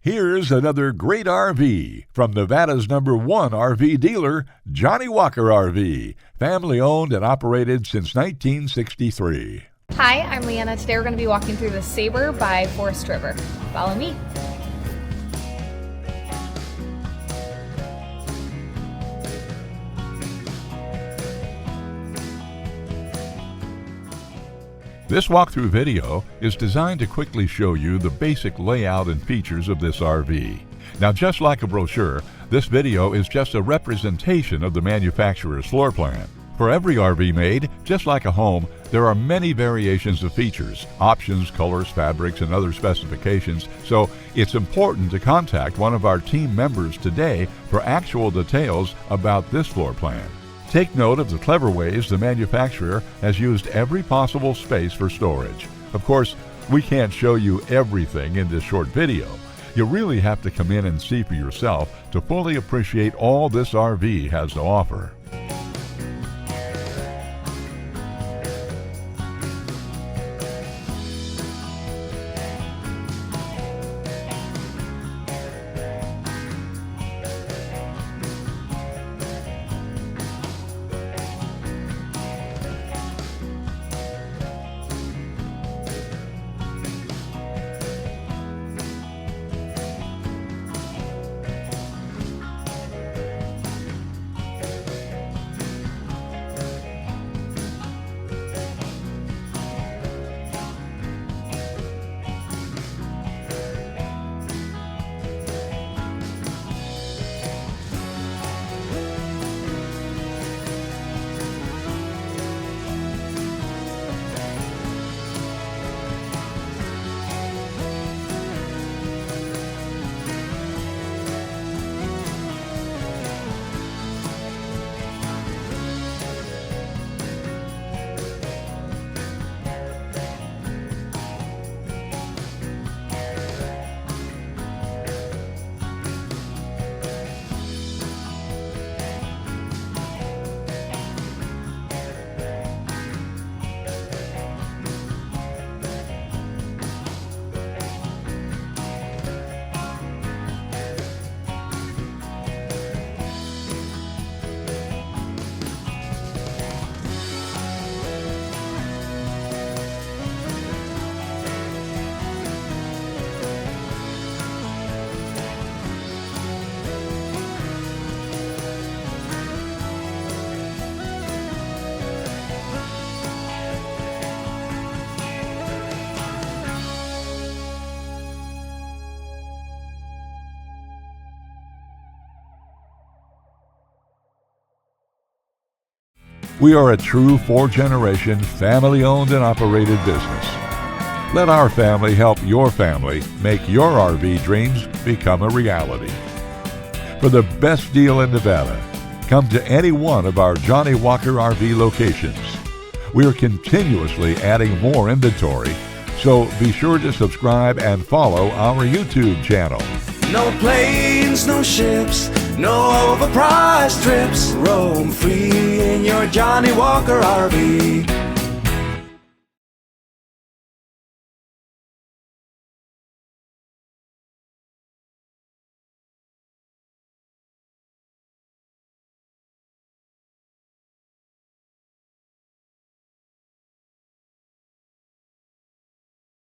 Here's another great RV from Nevada's #1 RV dealer, Johnnie Walker RV, family owned and operated since 1963. Hi, I'm Leanna. Today we're going to be walking through the Sabre by Forest River. Follow me. This walkthrough video is designed to quickly show you the basic layout and features of this RV. Now, just like a brochure, this video is just a representation of the manufacturer's floor plan. For every RV made, just like a home, there are many variations of features, options, colors, fabrics, and other specifications, so it's important to contact one of our team members today for actual details about this floor plan. Take note of the clever ways the manufacturer has used every possible space for storage. Of course, we can't show you everything in this short video. You really have to come in and see for yourself to fully appreciate all this RV has to offer. We are a true 4-generation, family-owned and operated business. Let our family help your family make your RV dreams become a reality. For the best deal in Nevada, come to any one of our Johnnie Walker RV locations. We are continuously adding more inventory, so be sure to subscribe and follow our YouTube channel. No planes, no ships, no overpriced trips. Roam free in your Johnnie Walker RV.